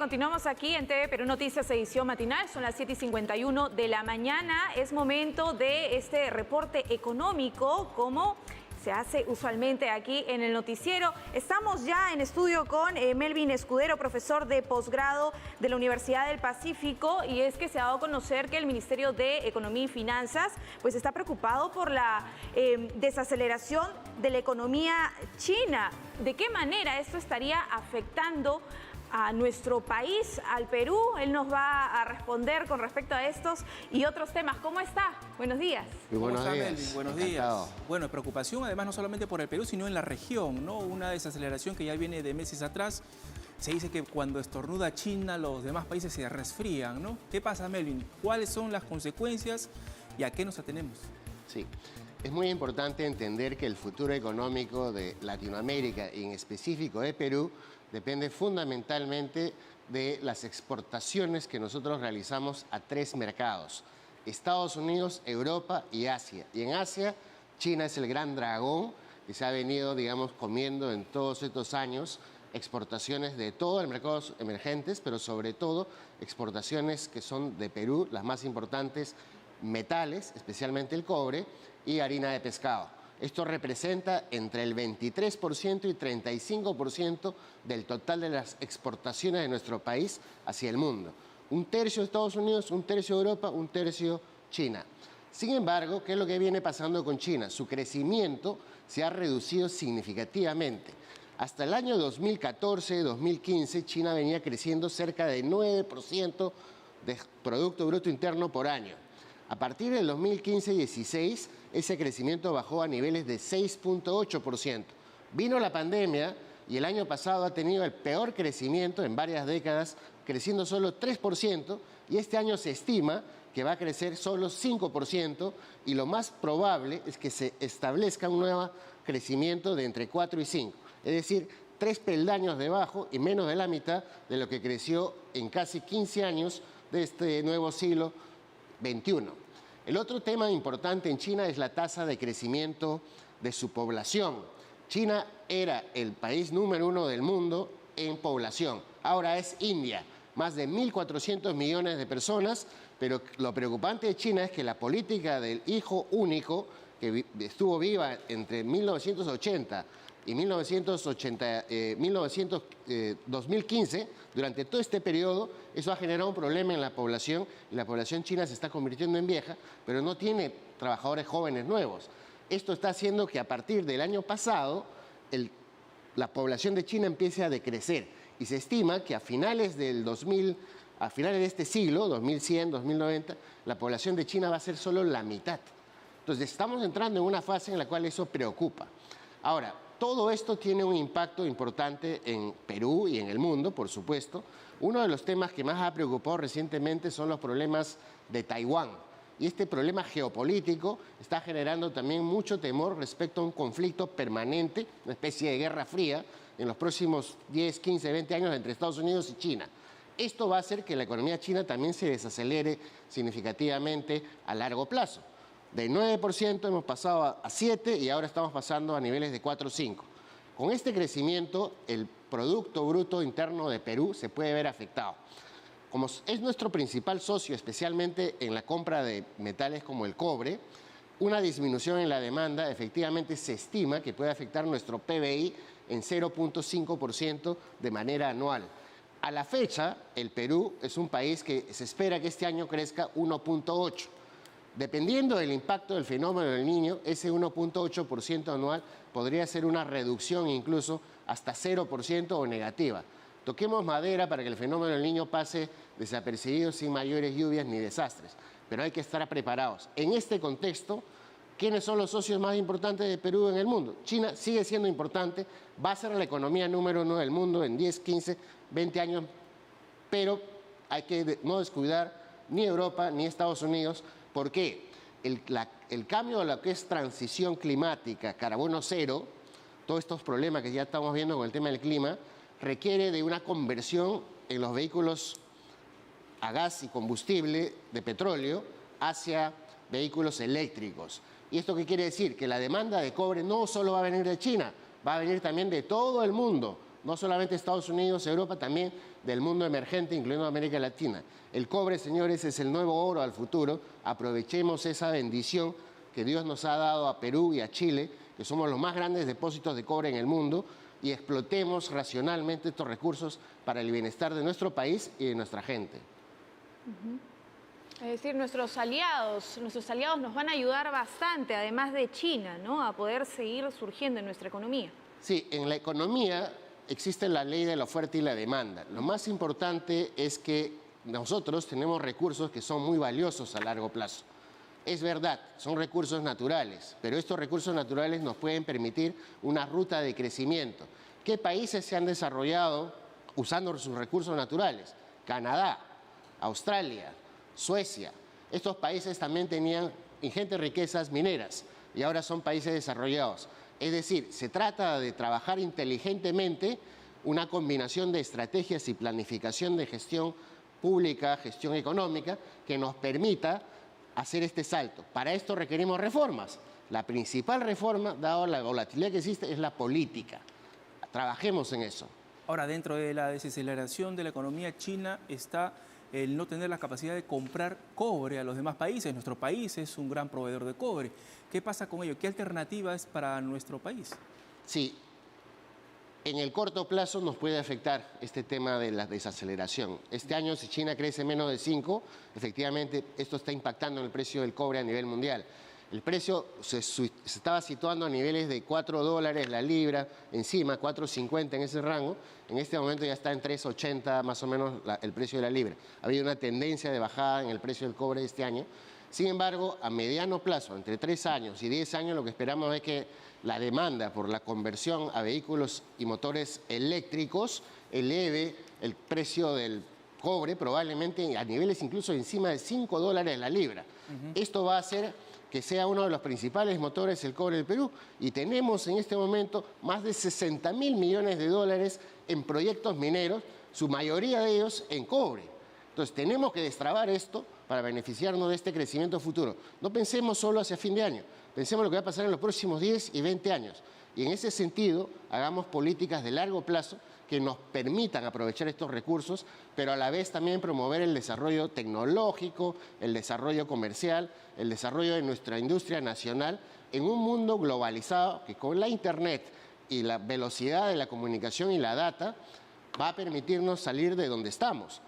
continuamos aquí en TV Perú Noticias, edición matinal. Son las 7:51 de la mañana. Es momento de este reporte económico, como se hace usualmente aquí en el noticiero. Estamos ya en estudio con Melvin Escudero, profesor de posgrado de la Universidad del Pacífico, y es que se ha dado a conocer que el Ministerio de Economía y Finanzas pues está preocupado por la desaceleración de la economía china. ¿De qué manera esto estaría afectando a nuestro país, al Perú? Él nos va a responder con respecto a estos y otros temas. ¿Cómo está? Buenos días. Muy buenos días. Melvin? Buenos días. Bueno, preocupación además no solamente por el Perú, sino en la región, ¿no? Una desaceleración que ya viene de meses atrás. Se dice que cuando estornuda China, los demás países se resfrían, ¿no? ¿Qué pasa, Melvin? ¿Cuáles son las consecuencias y a qué nos atenemos? Sí, es muy importante entender que el futuro económico de Latinoamérica y en específico de Perú depende fundamentalmente de las exportaciones que nosotros realizamos a tres mercados: Estados Unidos, Europa y Asia. Y en Asia, China es el gran dragón que se ha venido, digamos, comiendo en todos estos años exportaciones de todo el mercado emergentes, pero sobre todo exportaciones que son de Perú, las más importantes, metales, especialmente el cobre, y harina de pescado. Esto representa entre el 23% y 35% del total de las exportaciones de nuestro país hacia el mundo. Un tercio de Estados Unidos, un tercio de Europa, un tercio China. Sin embargo, ¿qué es lo que viene pasando con China? Su crecimiento se ha reducido significativamente. Hasta el año 2014-2015, China venía creciendo cerca de 9% de Producto Bruto Interno por año. A partir del 2015-16, ese crecimiento bajó a niveles de 6.8%. Vino la pandemia y el año pasado ha tenido el peor crecimiento en varias décadas, creciendo solo 3%, y este año se estima que va a crecer solo 5%, y lo más probable es que se establezca un nuevo crecimiento de entre 4 y 5. Es decir, 3 peldaños debajo y menos de la mitad de lo que creció en casi 15 años de este nuevo siglo XXI. El otro tema importante en China es la tasa de crecimiento de su población. China era el país número 1 del mundo en población. Ahora es India, más de 1.400 millones de personas, pero lo preocupante de China es que la política del hijo único, que estuvo viva entre 1980 y 2015, durante todo este periodo, eso ha generado un problema en la población, y la población china se está convirtiendo en vieja, pero no tiene trabajadores jóvenes nuevos. Esto está haciendo que a partir del año pasado la población de China empiece a decrecer, y se estima que a finales de este siglo, 2100, 2090, la población de China va a ser solo la mitad. Entonces estamos entrando en una fase en la cual eso preocupa. Ahora, todo esto tiene un impacto importante en Perú y en el mundo, por supuesto. Uno de los temas que más ha preocupado recientemente son los problemas de Taiwán. Y este problema geopolítico está generando también mucho temor respecto a un conflicto permanente, una especie de guerra fría, en los próximos 10, 15, 20 años entre Estados Unidos y China. Esto va a hacer que la economía china también se desacelere significativamente a largo plazo. De 9% hemos pasado a 7% y ahora estamos pasando a niveles de 4 o 5. Con este crecimiento, el Producto Bruto Interno de Perú se puede ver afectado. Como es nuestro principal socio, especialmente en la compra de metales como el cobre, una disminución en la demanda efectivamente se estima que puede afectar nuestro PBI en 0.5% de manera anual. A la fecha, el Perú es un país que se espera que este año crezca 1.8%. Dependiendo del impacto del fenómeno del Niño, ese 1.8% anual podría ser una reducción incluso hasta 0% o negativa. Toquemos madera para que el fenómeno del Niño pase desapercibido sin mayores lluvias ni desastres, pero hay que estar preparados. En este contexto, ¿quiénes son los socios más importantes de Perú en el mundo? China sigue siendo importante, va a ser la economía número 1 del mundo en 10, 15, 20 años, pero hay que no descuidar ni Europa ni Estados Unidos. ¿Por qué? El cambio a lo que es transición climática, carbono cero, todos estos problemas que ya estamos viendo con el tema del clima, requiere de una conversión en los vehículos a gas y combustible de petróleo hacia vehículos eléctricos. ¿Y esto qué quiere decir? Que la demanda de cobre no solo va a venir de China, va a venir también de todo el mundo. no solamente Estados Unidos, Europa, también del mundo emergente, incluyendo América Latina. El cobre, señores, es el nuevo oro al futuro. Aprovechemos esa bendición que Dios nos ha dado a Perú y a Chile, que somos los más grandes depósitos de cobre en el mundo, y explotemos racionalmente estos recursos para el bienestar de nuestro país y de nuestra gente. Es decir, nuestros aliados nos van a ayudar bastante, además de China, ¿no?, a poder seguir surgiendo en nuestra economía. Sí, en la economía existe la ley de la oferta y la demanda. Lo más importante es que nosotros tenemos recursos que son muy valiosos a largo plazo. Es verdad, son recursos naturales, pero estos recursos naturales nos pueden permitir una ruta de crecimiento. ¿Qué países se han desarrollado usando sus recursos naturales? Canadá, Australia, Suecia. Estos países también tenían ingentes riquezas mineras y ahora son países desarrollados. Es decir, se trata de trabajar inteligentemente una combinación de estrategias y planificación de gestión pública, gestión económica, que nos permita hacer este salto. Para esto requerimos reformas. La principal reforma, dado la volatilidad que existe, es la política. Trabajemos en eso. Ahora, dentro de la desaceleración de la economía china está el no tener la capacidad de comprar cobre a los demás países. Nuestro país es un gran proveedor de cobre. ¿Qué pasa con ello? ¿Qué alternativa es para nuestro país? Sí, en el corto plazo nos puede afectar este tema de la desaceleración. Este año, si China crece menos de 5, efectivamente esto está impactando en el precio del cobre a nivel mundial. El precio se estaba situando a niveles de $4 la libra, encima 4.50 en ese rango. En este momento ya está en 3.80 más o menos el precio de la libra. Ha habido una tendencia de bajada en el precio del cobre este año. Sin embargo, a mediano plazo, entre 3 años y 10 años, lo que esperamos es que la demanda por la conversión a vehículos y motores eléctricos eleve el precio del cobre probablemente a niveles incluso encima de $5 la libra. Esto va a hacer que sea uno de los principales motores el cobre del Perú, y tenemos en este momento más de 60.000 millones de dólares en proyectos mineros, su mayoría de ellos en cobre. Entonces tenemos que destrabar esto para beneficiarnos de este crecimiento futuro. No pensemos solo hacia fin de año, pensemos lo que va a pasar en los próximos 10 y 20 años. Y en ese sentido, hagamos políticas de largo plazo que nos permitan aprovechar estos recursos, pero a la vez también promover el desarrollo tecnológico, el desarrollo comercial, el desarrollo de nuestra industria nacional en un mundo globalizado que con la Internet y la velocidad de la comunicación y la data va a permitirnos salir de donde estamos.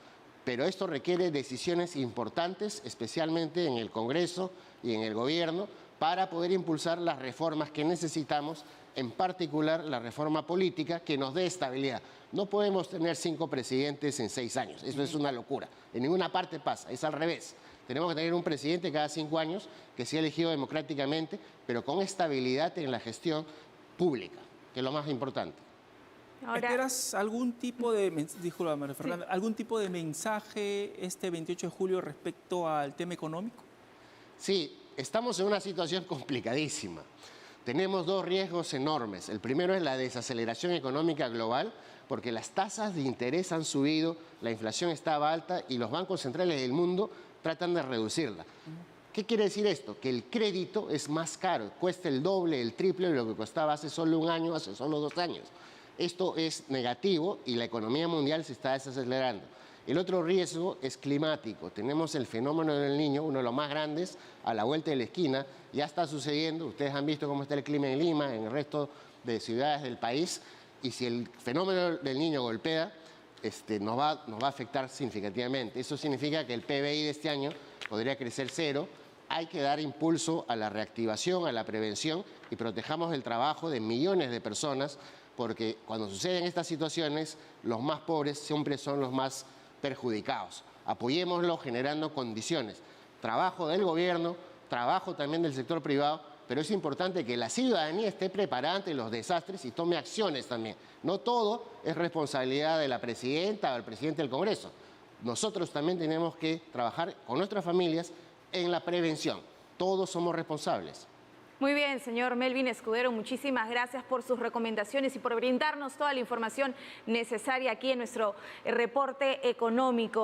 Pero esto requiere decisiones importantes, especialmente en el Congreso y en el Gobierno, para poder impulsar las reformas que necesitamos, en particular la reforma política que nos dé estabilidad. No podemos tener 5 presidentes en 6 años, eso es una locura. En ninguna parte pasa, es al revés. Tenemos que tener un presidente cada 5 años que sea elegido democráticamente, pero con estabilidad en la gestión pública, que es lo más importante. Ahora, ¿esperas algún tipo de, disculpa, María Fernanda, algún tipo de mensaje este 28 de julio respecto al tema económico? Sí, estamos en una situación complicadísima. Tenemos 2 riesgos enormes. El primero es la desaceleración económica global, porque las tasas de interés han subido, la inflación estaba alta y los bancos centrales del mundo tratan de reducirla. ¿Qué quiere decir esto? Que el crédito es más caro, cuesta el doble, el triple de lo que costaba hace solo un año, hace solo 2 años. Esto es negativo y la economía mundial se está desacelerando. El otro riesgo es climático. Tenemos el fenómeno del Niño, uno de los más grandes, a la vuelta de la esquina. Ya está sucediendo. Ustedes han visto cómo está el clima en Lima, en el resto de ciudades del país. Y si el fenómeno del Niño golpea, nos va a afectar significativamente. Eso significa que el PBI de este año podría crecer 0. Hay que dar impulso a la reactivación, a la prevención y protejamos el trabajo de millones de personas, porque cuando suceden estas situaciones, los más pobres siempre son los más perjudicados. Apoyémoslo generando condiciones. Trabajo del gobierno, trabajo también del sector privado, pero es importante que la ciudadanía esté preparada ante los desastres y tome acciones también. No todo es responsabilidad de la presidenta o del presidente del Congreso. Nosotros también tenemos que trabajar con nuestras familias en la prevención. Todos somos responsables. muy bien, señor Melvin Escudero, muchísimas gracias por sus recomendaciones y por brindarnos toda la información necesaria aquí en nuestro reporte económico.